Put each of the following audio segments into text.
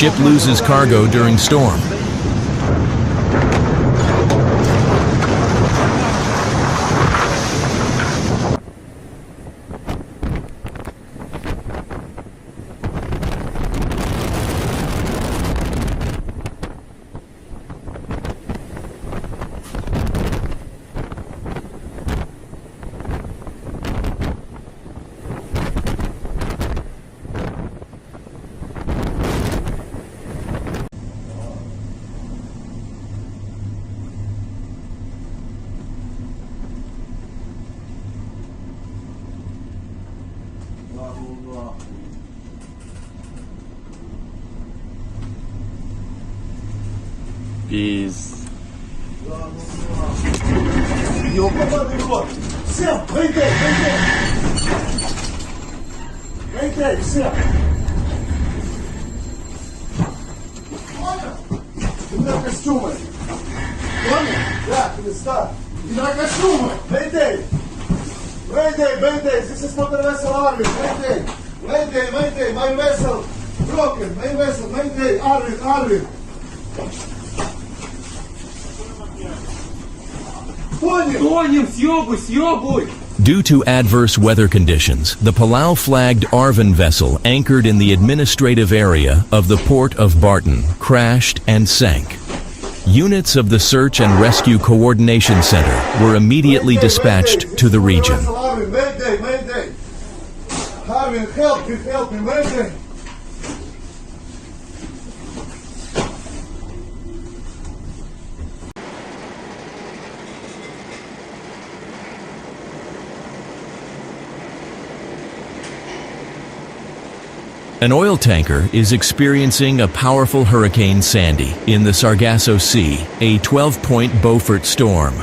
ship loses cargo during storm. Peace. Всем, выйди! Выйди, всем! Именно костюмы! Понял? Да, Христа! Именно костюмы! Выйди! This is not a vessel army! Выйди! My vessel broken! My vessel! Выйди! Arvin! Тонем, съебуй! Due to adverse weather conditions, the Palau-flagged Arvin vessel anchored in the administrative area of the port of Barton crashed and sank. Units of the Search and Rescue Coordination Center were immediately dispatched to the region. Mayday! Arvin, help me, mayday! An oil tanker is experiencing a powerful Hurricane Sandy in the Sargasso Sea, a 12-point Beaufort storm.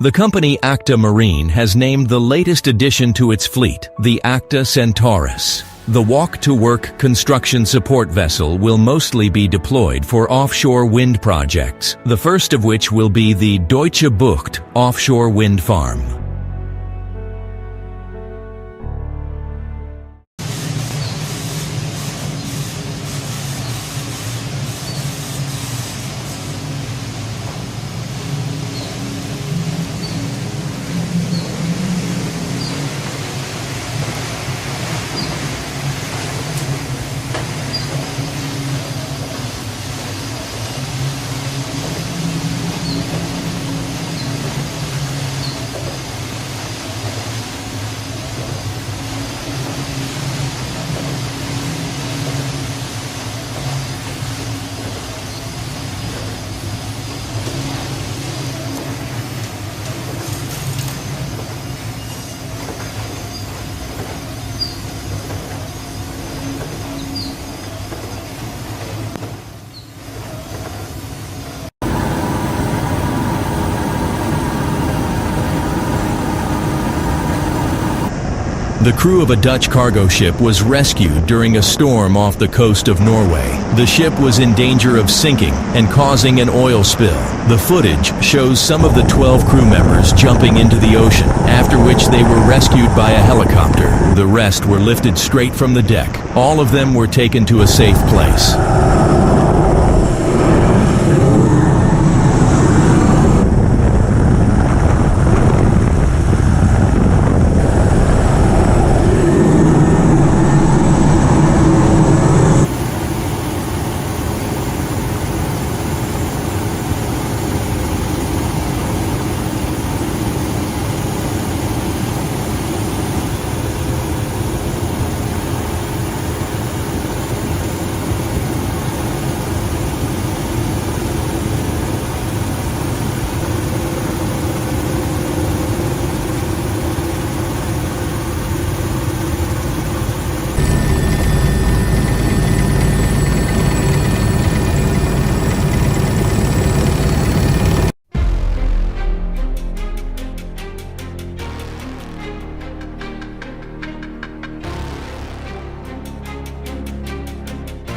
The company Acta Marine has named the latest addition to its fleet, the Acta Centaurus. The walk-to-work construction support vessel will mostly be deployed for offshore wind projects, the first of which will be the Deutsche Bucht offshore wind farm. The crew of a Dutch cargo ship was rescued during a storm off the coast of Norway. The ship was in danger of sinking and causing an oil spill. The footage shows some of the 12 crew members jumping into the ocean, after which they were rescued by a helicopter. The rest were lifted straight from the deck. All of them were taken to a safe place.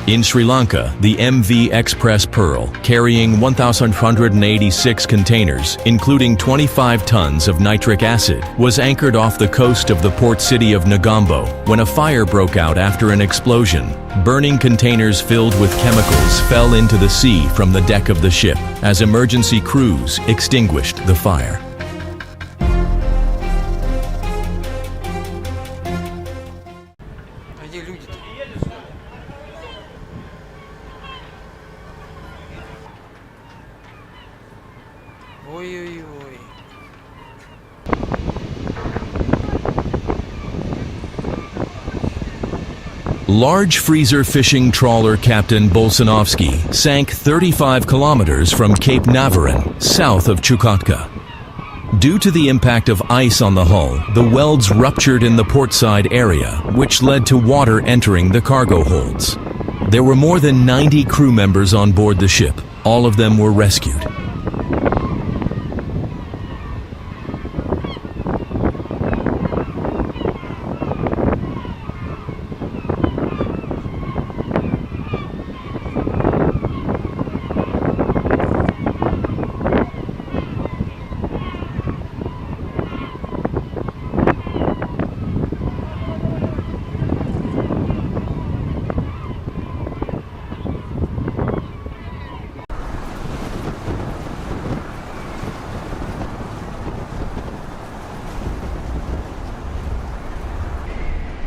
In Sri Lanka, the MV Express Pearl, carrying 1,186 containers, including 25 tons of nitric acid, was anchored off the coast of the port city of Negombo when a fire broke out after an explosion. Burning containers filled with chemicals fell into the sea from the deck of the ship as emergency crews extinguished the fire. А где люди-то? Ой-ой-ой. Large freezer fishing trawler Captain Bolsonovsky sank 35 kilometers from Cape Navarin, south of Chukotka. Due to the impact of ice on the hull, the welds ruptured in the portside area, which led to water entering the cargo holds. There were more than 90 crew members on board the ship. All of them were rescued.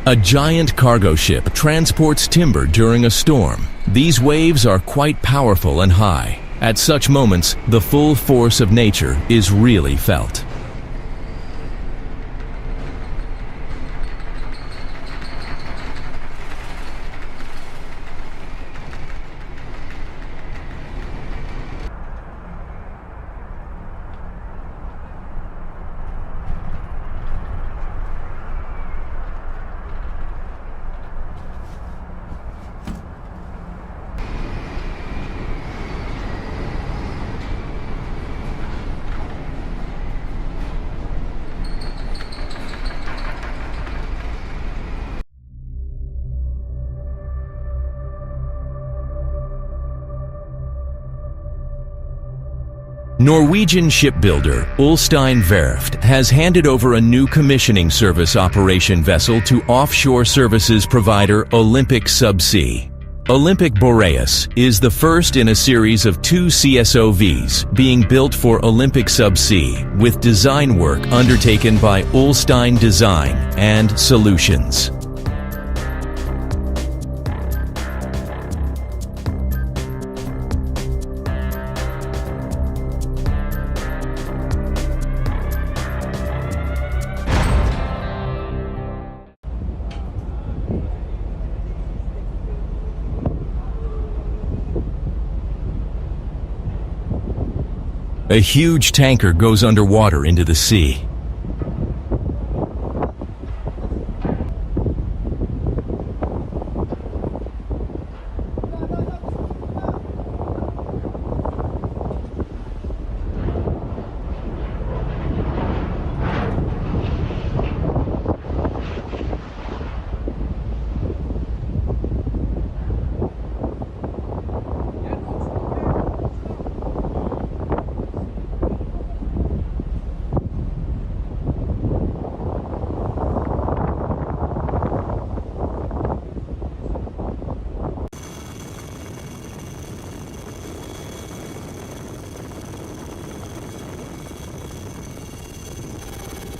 A giant cargo ship transports timber during a storm. These waves are quite powerful and high. At such moments, the full force of nature is really felt. Norwegian shipbuilder Ulstein Verft has handed over a new commissioning service operation vessel to offshore services provider Olympic Subsea. Olympic Boreas is the first in a series of 2 CSOVs being built for Olympic Subsea, with design work undertaken by Ulstein Design and Solutions. A huge tanker goes underwater into the sea.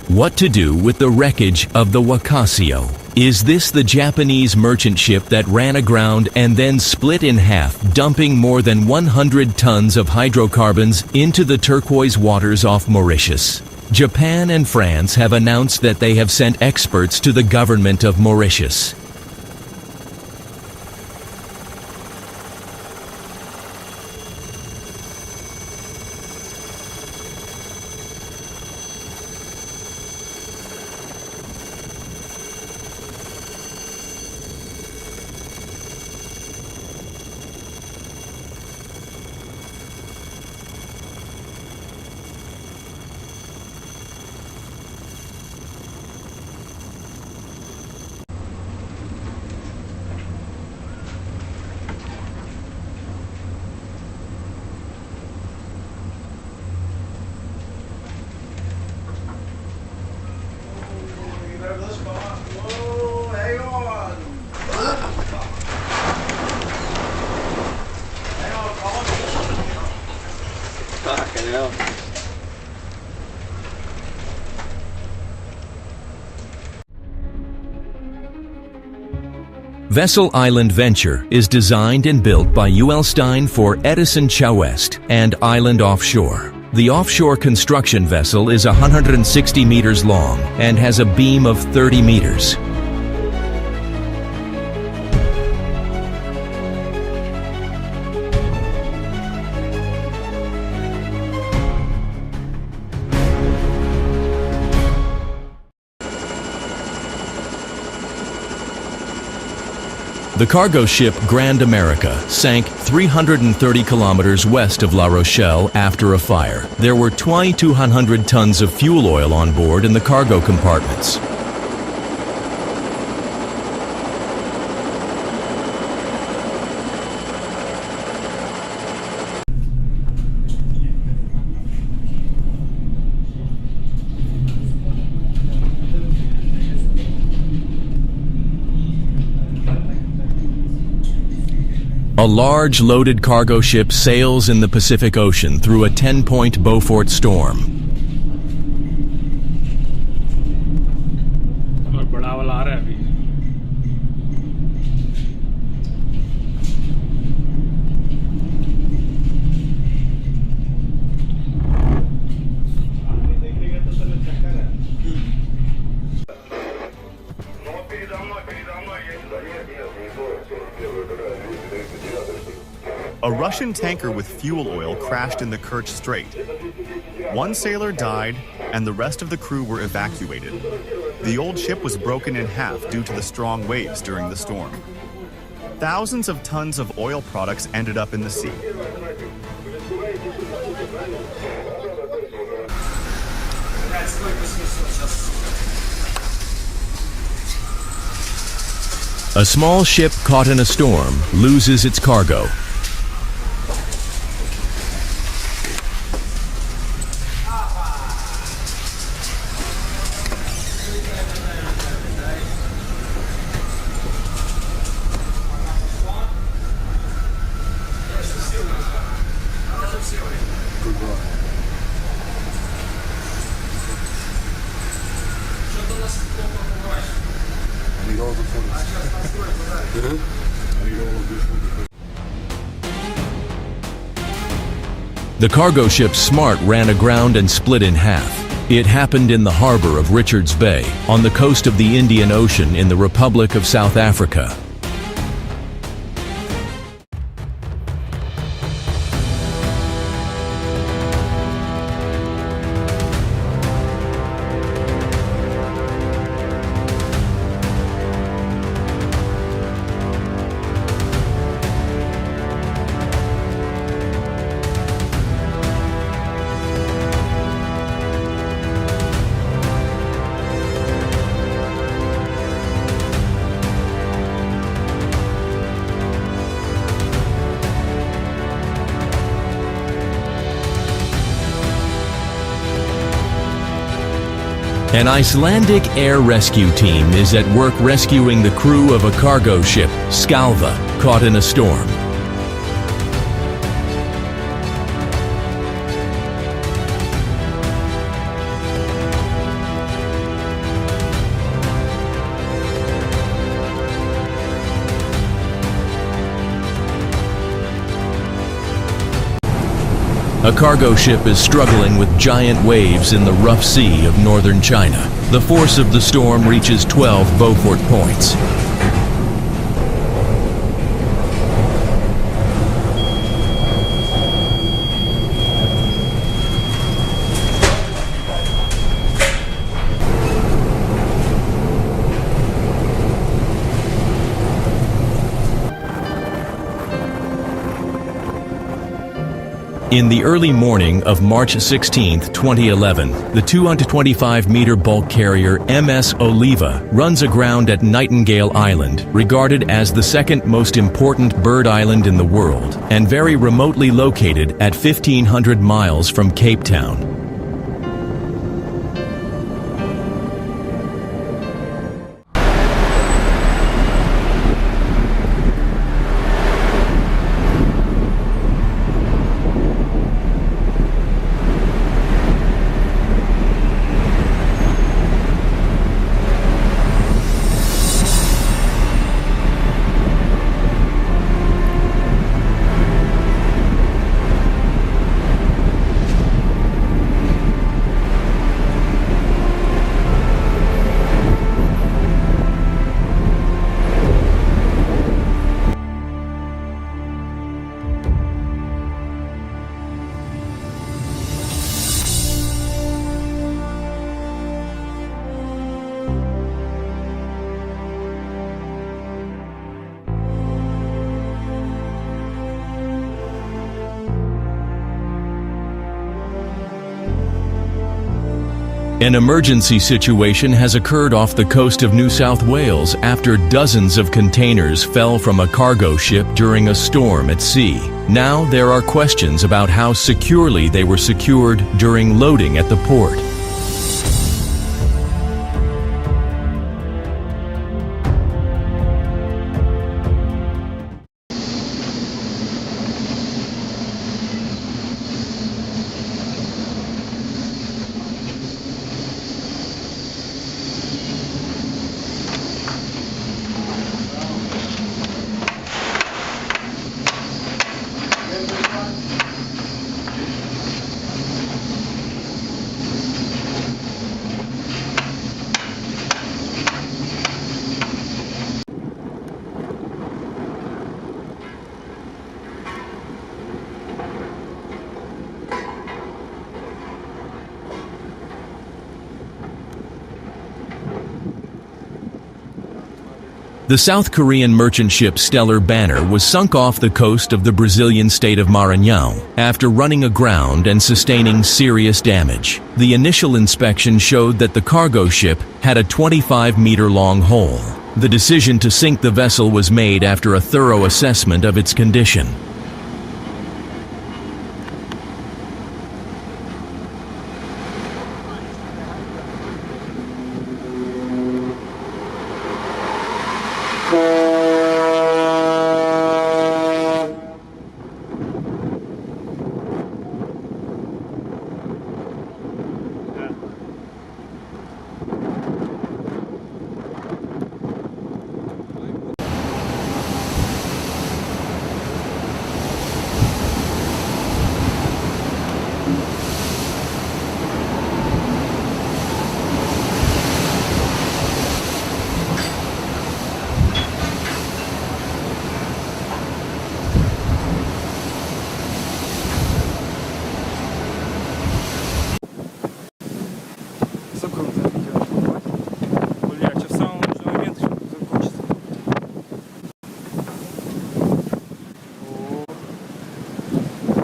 What to do with the wreckage of the Wakasio? Is this the Japanese merchant ship that ran aground and then split in half, dumping more than 100 tons of hydrocarbons into the turquoise waters off Mauritius? Japan and France have announced that they have sent experts to the government of Mauritius. Whoa, hang on. Hang on, Fucking hell. Vessel Island Venture is designed and built by UL Stein for Edison Chowest and Island Offshore. The offshore construction vessel is 160 meters long and has a beam of 30 meters. The cargo ship Grand America sank 330 kilometers west of La Rochelle after a fire. There were 2,200 tons of fuel oil on board in the cargo compartments. A large loaded cargo ship sails in the Pacific Ocean through a 10-point Beaufort storm. बड़ा वाला आ रहा है अभी A Russian tanker with fuel oil crashed in the Kerch Strait. One sailor died, and the rest of the crew were evacuated. The old ship was broken in half due to the strong waves during the storm. Thousands of tons of oil products ended up in the sea. A small ship caught in a storm loses its cargo. The cargo ship Smart ran aground and split in half. It happened in the harbor of Richards Bay, on the coast of the Indian Ocean in the Republic of South Africa. An Icelandic air rescue team is at work rescuing the crew of a cargo ship, Skalva, caught in a storm. A cargo ship is struggling with giant waves in the rough sea of northern China. The force of the storm reaches 12 Beaufort points. In the early morning of March 16, 2011, the 225-meter bulk carrier MS Oliva runs aground at Nightingale Island, regarded as the second most important bird island in the world, and very remotely located at 1,500 miles from Cape Town. An emergency situation has occurred off the coast of New South Wales after dozens of containers fell from a cargo ship during a storm at sea. Now there are questions about how securely they were secured during loading at the port. The South Korean merchant ship Stellar Banner was sunk off the coast of the Brazilian state of Maranhão after running aground and sustaining serious damage. The initial inspection showed that the cargo ship had a 25-meter-long hole. The decision to sink the vessel was made after a thorough assessment of its condition.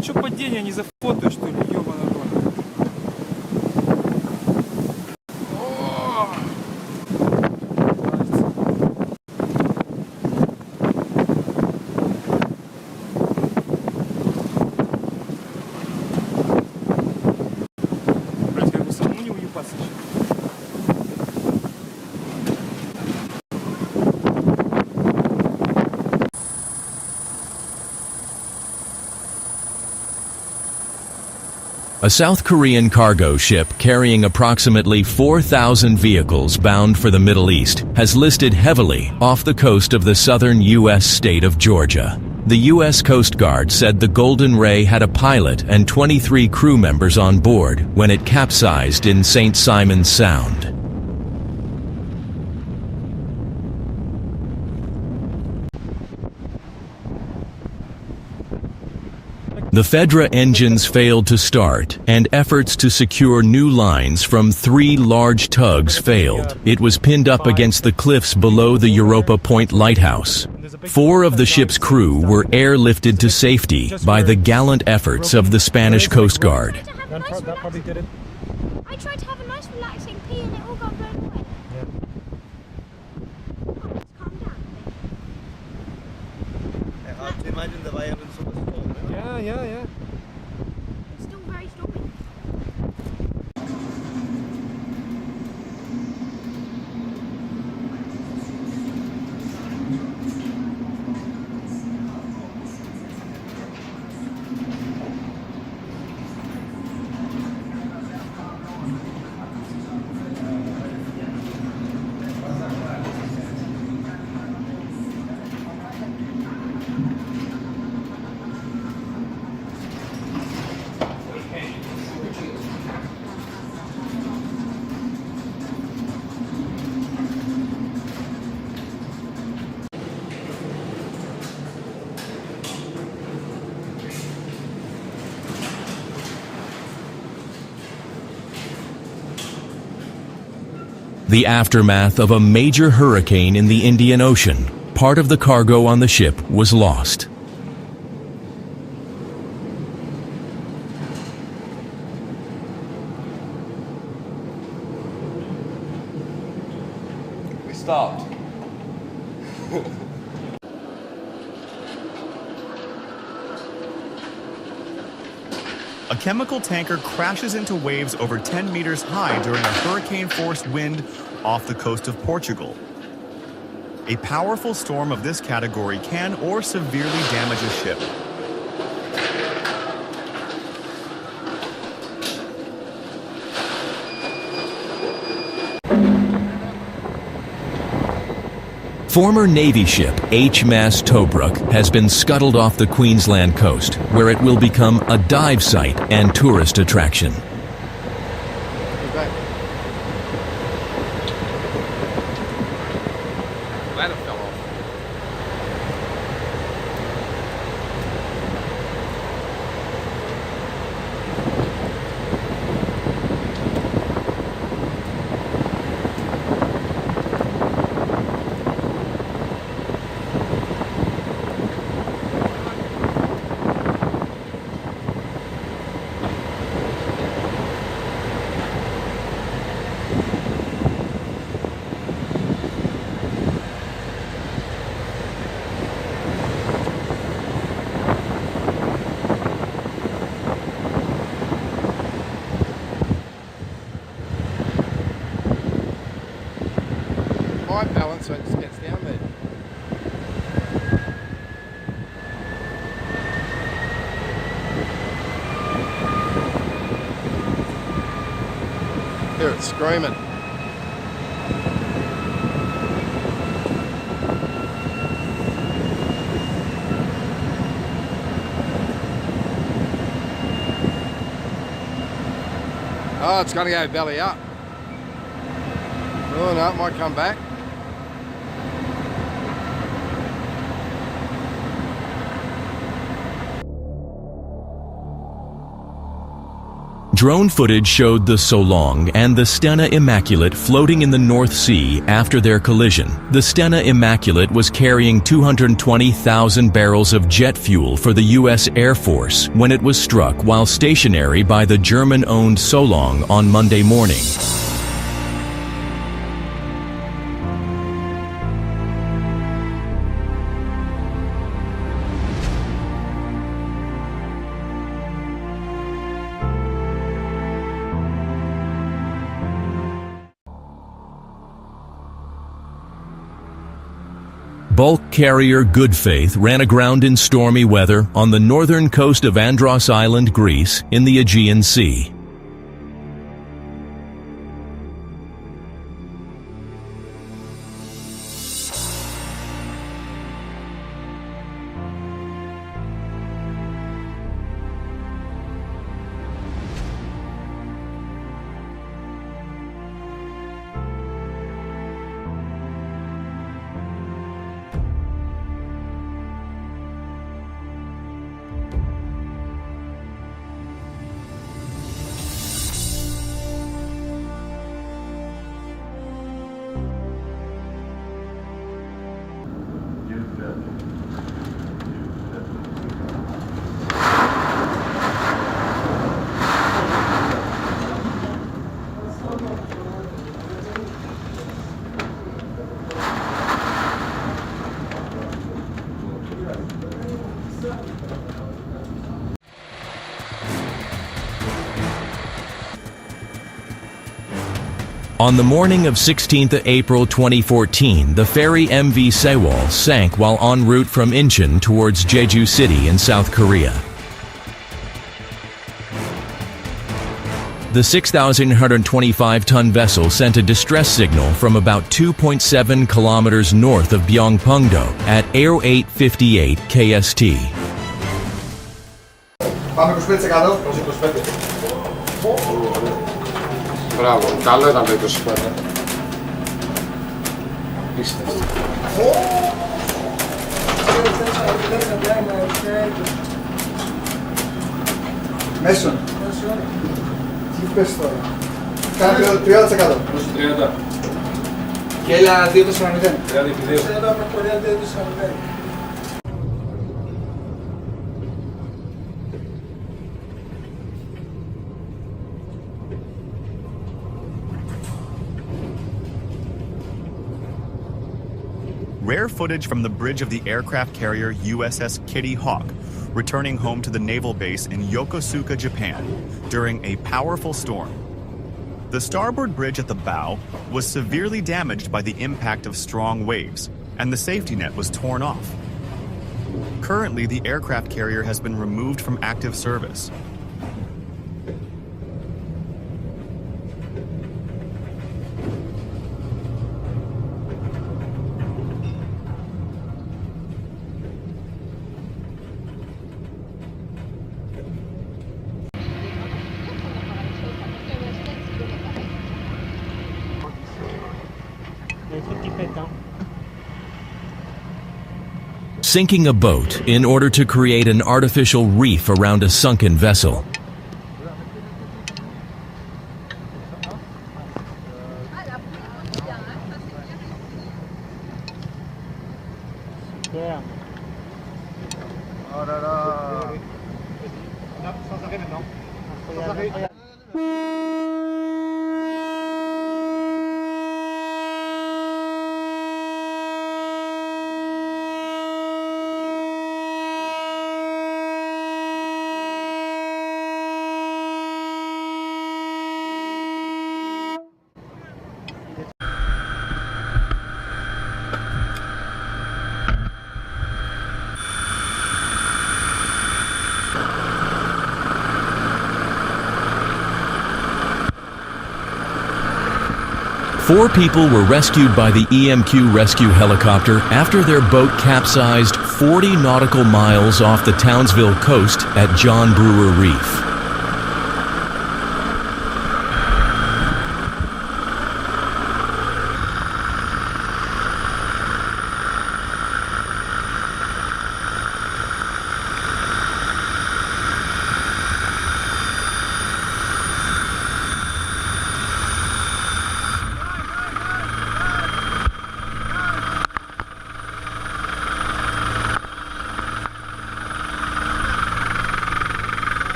Что падение не зафотаешь, что ли, ёбаный рот? Блять, как бы самому не уебаться еще. A South Korean cargo ship carrying approximately 4,000 vehicles bound for the Middle East has listed heavily off the coast of the southern U.S. state of Georgia. The U.S. Coast Guard said the Golden Ray had a pilot and 23 crew members on board when it capsized in St. Simon's Sound. The Fedra engines failed to start, and efforts to secure new lines from 3 large tugs failed. It was pinned up against the cliffs below the Europa Point lighthouse. 4 of the ship's crew were airlifted to safety by the gallant efforts of the Spanish Coast Guard. That probably did it. I tried to have a nice relaxing pee and it all got blown away. Oh, let's calm down. Hard to imagine the violence of the storm. Yeah. It's still very stormy. The aftermath of a major hurricane in the Indian Ocean. Part of the cargo on the ship was lost. stopped. A chemical tanker crashes into waves over 10 meters high during a hurricane-force wind off the coast of Portugal. A powerful storm of this category can or severely damage a ship. Former Navy ship HMAS Tobruk has been scuttled off the Queensland coast, where it will become a dive site and tourist attraction. Glad it fell off. High balance so it just gets down there. Hear it screaming. Oh, it's gonna go belly up. Oh no, it might come back. Drone footage showed the Solong and the Stena Immaculate floating in the North Sea after their collision. The Stena Immaculate was carrying 220,000 barrels of jet fuel for the U.S. Air Force when it was struck while stationary by the German-owned Solong on Monday morning. Bulk carrier Good Faith ran aground in stormy weather on the northern coast of Andros Island, Greece, in the Aegean Sea. On the morning of 16th April 2014, the ferry MV Sewol sank while en route from Incheon towards Jeju City in South Korea. The 6,125-ton vessel sent a distress signal from about 2.7 kilometers north of Byongpungdo at 0858 KST. Πάμε 25%. Μπράβο, καλό ήταν το 25. Πίστευτο. Μέσον. Τι πες τώρα. Κάνε το 30%. 30. Και έλα 2-4-0. 30-2. rare footage from the bridge of the aircraft carrier USS Kitty Hawk, returning home to the naval base in Yokosuka, Japan, during a powerful storm. The starboard bridge at the bow was severely damaged by the impact of strong waves, and the safety net was torn off. Currently, the aircraft carrier has been removed from active service. Sinking a boat in order to create an artificial reef around a sunken vessel. Four people were rescued by the EMQ rescue helicopter after their boat capsized 40 nautical miles off the Townsville coast at John Brewer Reef.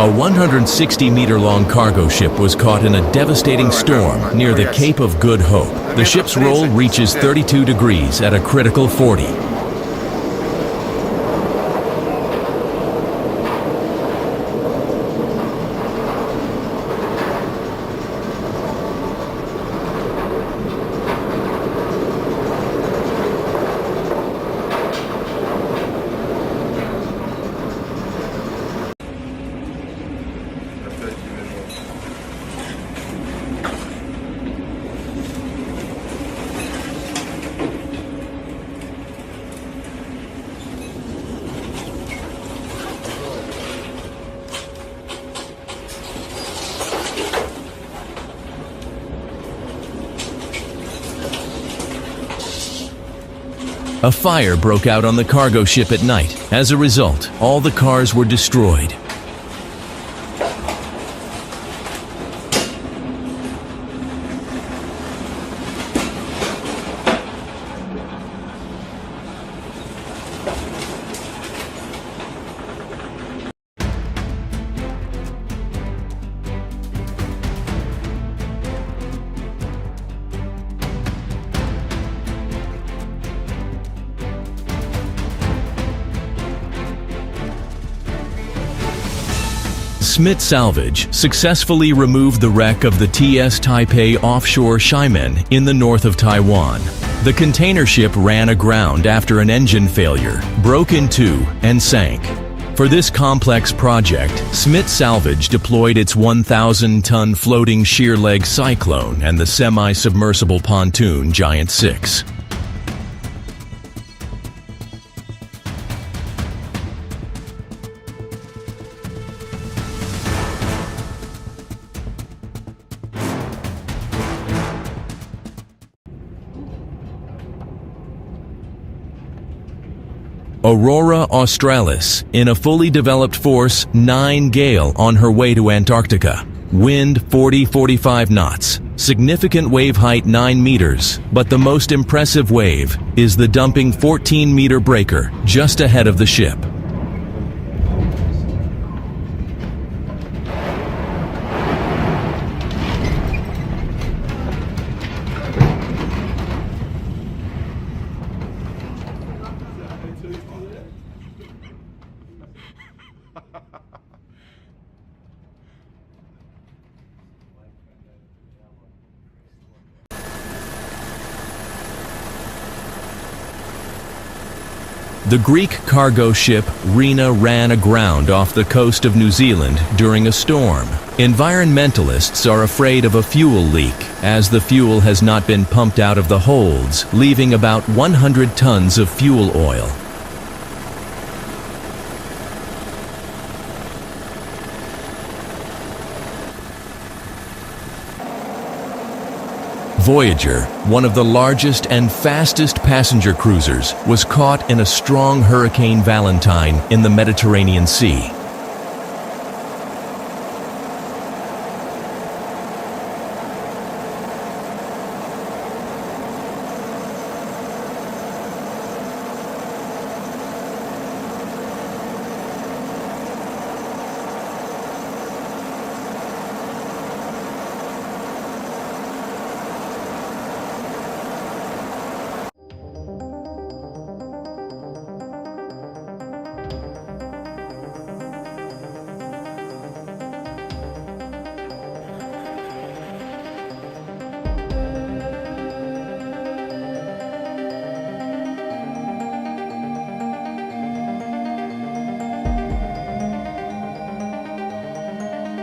A 160-meter-long cargo ship was caught in a devastating storm near the Cape of Good Hope. The ship's roll reaches 32 degrees at a critical 40. A fire broke out on the cargo ship at night. As a result, all the cars were destroyed. Smith Salvage successfully removed the wreck of the TS Taipei offshore Xiamen in the north of Taiwan. The container ship ran aground after an engine failure, broke in two, and sank. For this complex project, Smith Salvage deployed its 1,000-ton floating sheer leg Cyclone and the semi-submersible pontoon Giant 6. Aurora Australis, in a fully developed Force 9 gale on her way to Antarctica. Wind 40-45 knots. Significant wave height 9 meters, but the most impressive wave is the dumping 14-meter breaker just ahead of the ship. The Greek cargo ship Rena ran aground off the coast of New Zealand during a storm. Environmentalists are afraid of a fuel leak, as the fuel has not been pumped out of the holds, leaving about 100 tons of fuel oil. Voyager, one of the largest and fastest passenger cruisers, was caught in a strong Hurricane Valentine in the Mediterranean Sea.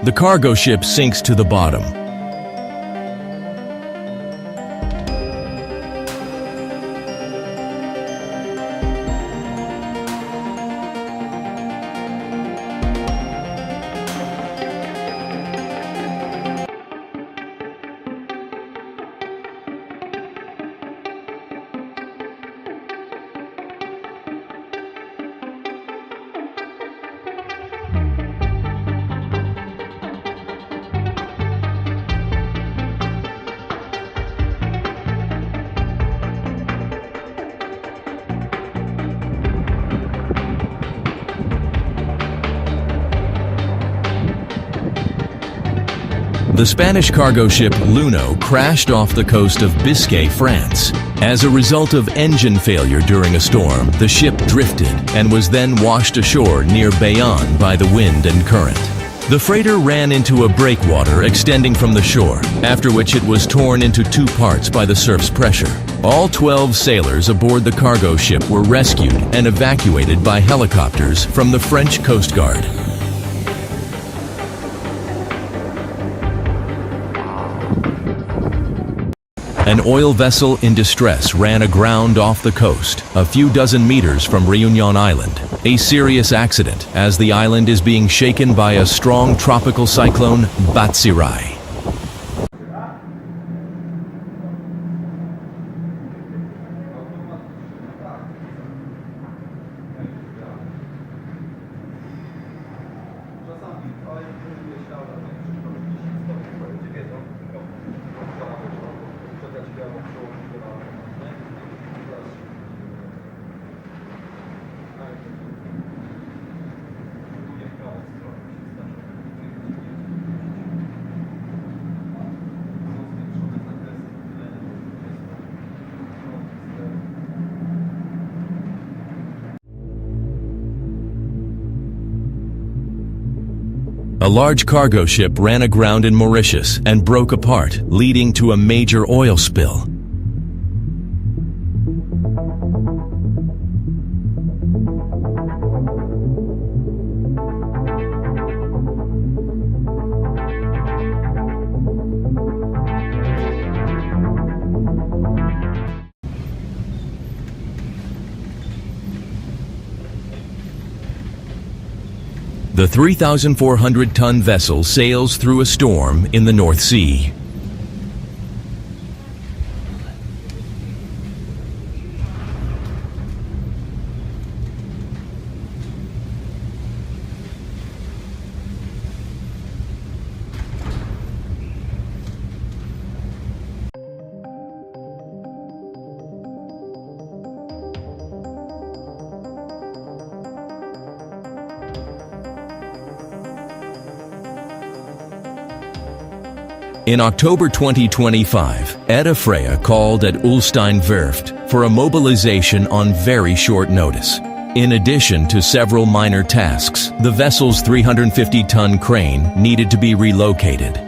The cargo ship sinks to the bottom. The Spanish cargo ship Luno crashed off the coast of Biscay, France. As a result of engine failure during a storm, the ship drifted and was then washed ashore near Bayonne by the wind and current. The freighter ran into a breakwater extending from the shore, after which it was torn into two parts by the surf's pressure. All 12 sailors aboard the cargo ship were rescued and evacuated by helicopters from the French Coast Guard. An oil vessel in distress ran aground off the coast, a few dozen meters from Réunion Island. A serious accident, as the island is being shaken by a strong tropical cyclone, Batsirai. A large cargo ship ran aground in Mauritius and broke apart, leading to a major oil spill. The 3,400-ton vessel sails through a storm in the North Sea. In October 2025, Edda Freya called at Ulstein Werft for a mobilization on very short notice. In addition to several minor tasks, the vessel's 350-ton crane needed to be relocated.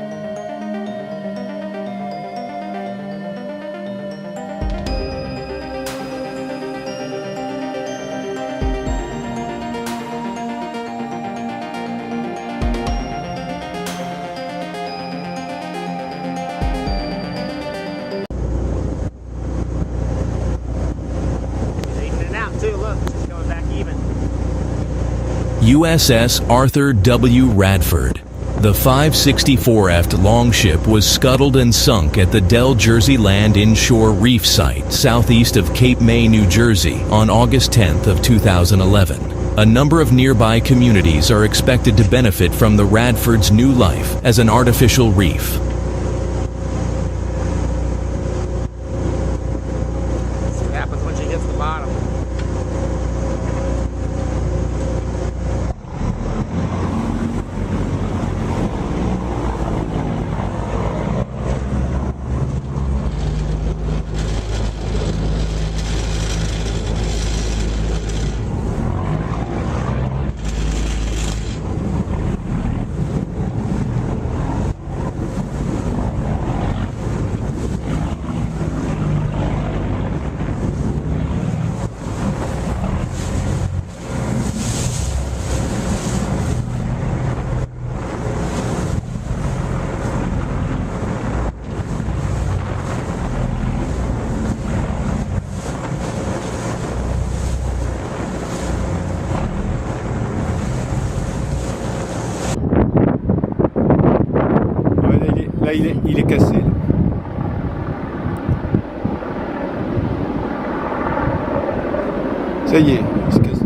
USS Arthur W. Radford. The 564ft longship was scuttled and sunk at the Del Jersey Land Inshore Reef Site southeast of Cape May, New Jersey on August 10th of 2011. A number of nearby communities are expected to benefit from the Radford's new life as an artificial reef. What happens when she hits the bottom? Là, il est cassé. Là. Ça y est, il se casse.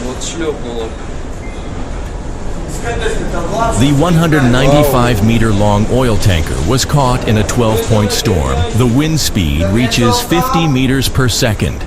Вот шлепнуло. The 195-meter-long oil tanker was caught in a 12-point storm. The wind speed reaches 50 meters per second.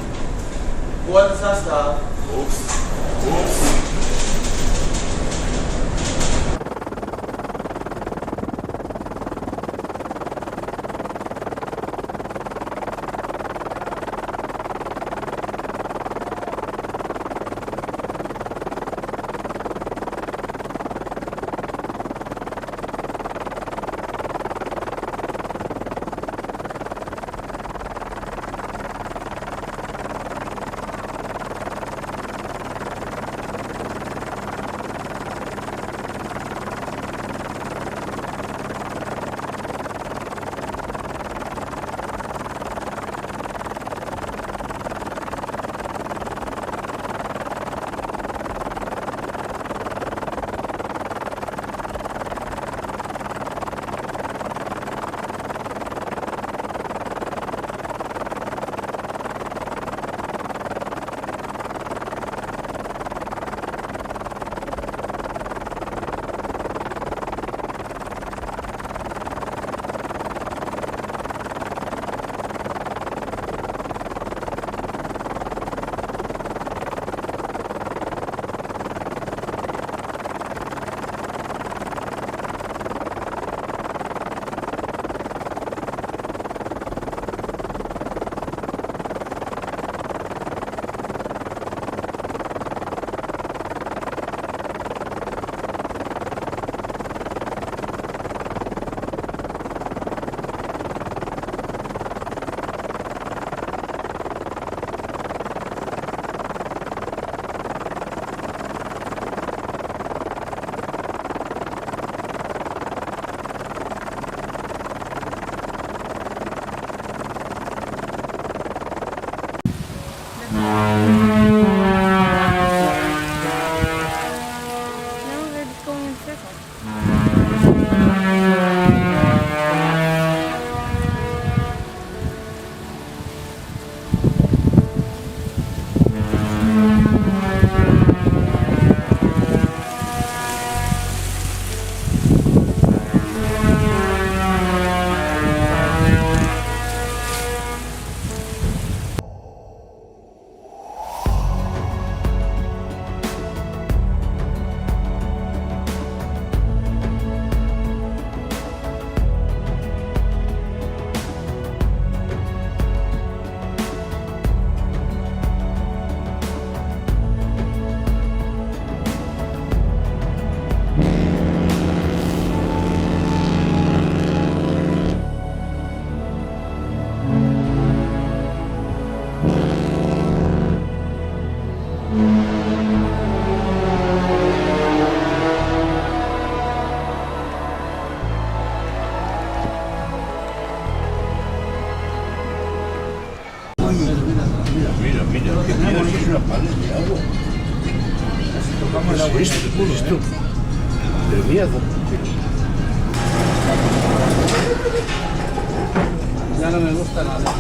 Ya no me gusta nada. No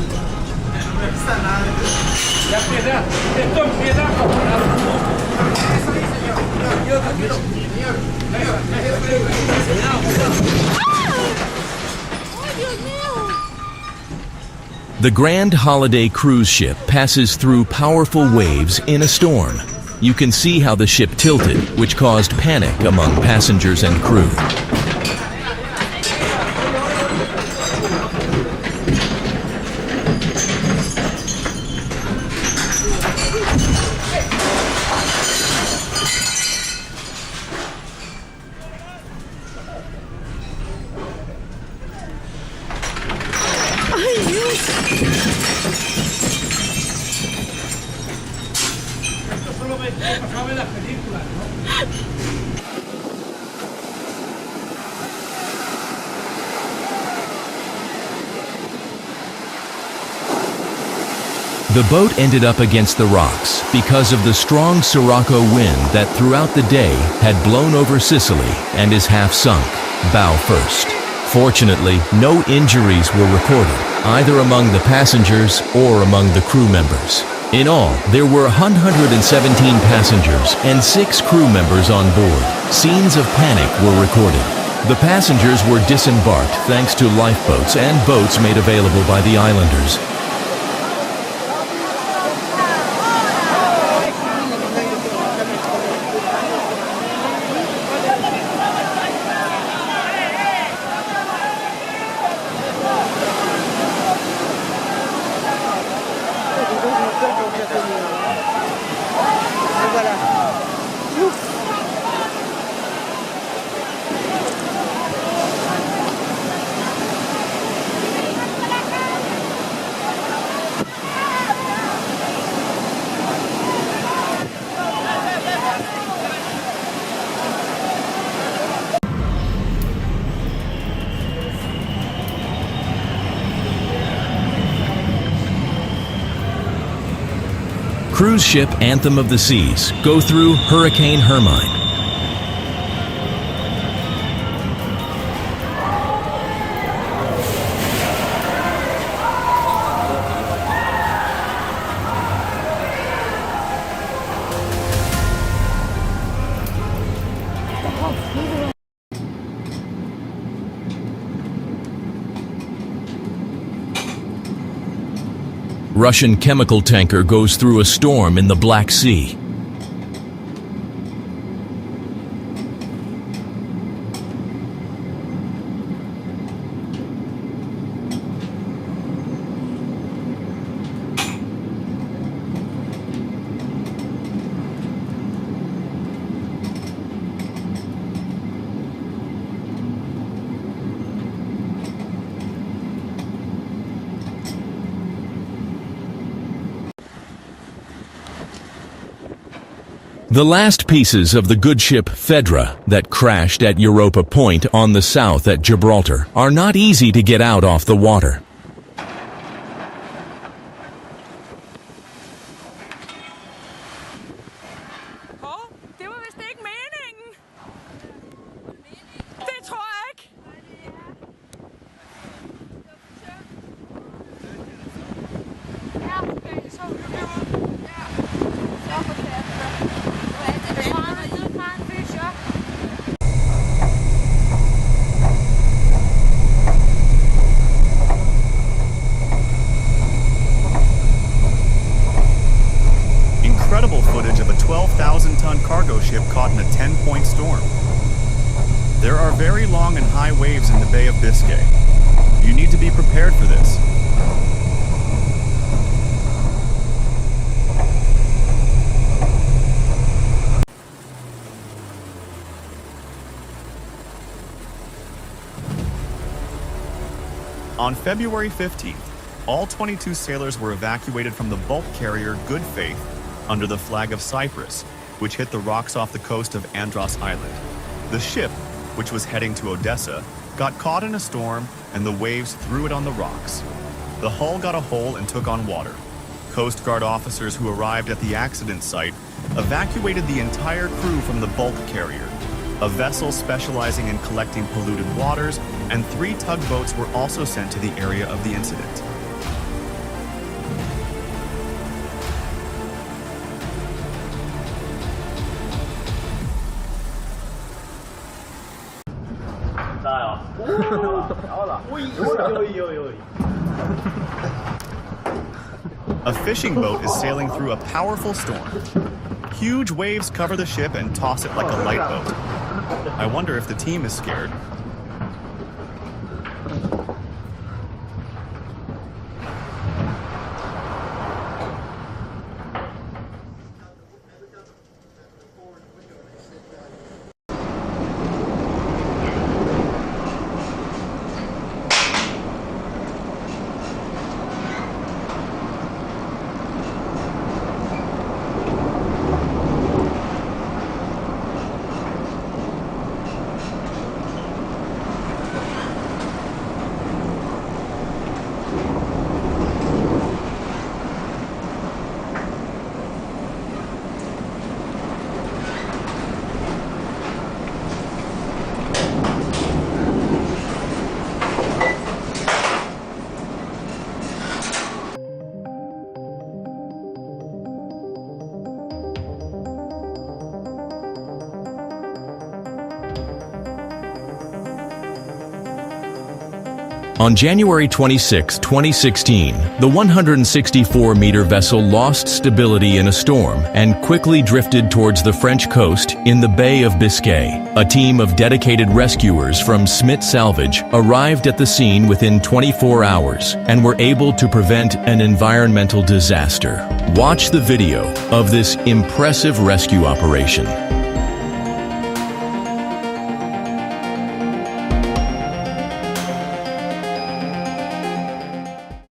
me gusta nada. Ya piedad. Esto es piedad. The Grand Holiday cruise ship passes through powerful waves in a storm. You can see how the ship tilted, which caused panic among passengers and crew. The boat ended up against the rocks because of the strong Sirocco wind that throughout the day had blown over Sicily and is half sunk, bow first. Fortunately, no injuries were recorded, either among the passengers or among the crew members. In all, there were 117 passengers and 6 crew members on board. Scenes of panic were recorded. The passengers were disembarked thanks to lifeboats and boats made available by the islanders. Cruise ship Anthem of the Seas go through Hurricane Hermine. Russian chemical tanker goes through a storm in the Black Sea. The last pieces of the good ship Fedra that crashed at Europa Point on the south at Gibraltar are not easy to get out off the water. Det var vist ikke meningen. Det tror jeg ikke. Incredible footage of a 12,000-ton cargo ship caught in a 10-point storm. There are very long and high waves in the Bay of Biscay. You need to be prepared for this. On February 15th, all 22 sailors were evacuated from the bulk carrier Good Faith under the flag of Cyprus, which hit the rocks off the coast of Andros Island. The ship, which was heading to Odessa, got caught in a storm and the waves threw it on the rocks. The hull got a hole and took on water. Coast Guard officers who arrived at the accident site evacuated the entire crew from the bulk carrier, a vessel specializing in collecting polluted waters, and 3 tugboats were also sent to the area of the incident. A fishing boat is sailing through a powerful storm. Huge waves cover the ship and toss it like a light boat. I wonder if the team is scared. On January 26, 2016, the 164-meter vessel lost stability in a storm and quickly drifted towards the French coast in the Bay of Biscay. A team of dedicated rescuers from Smith Salvage arrived at the scene within 24 hours and were able to prevent an environmental disaster. Watch the video of this impressive rescue operation.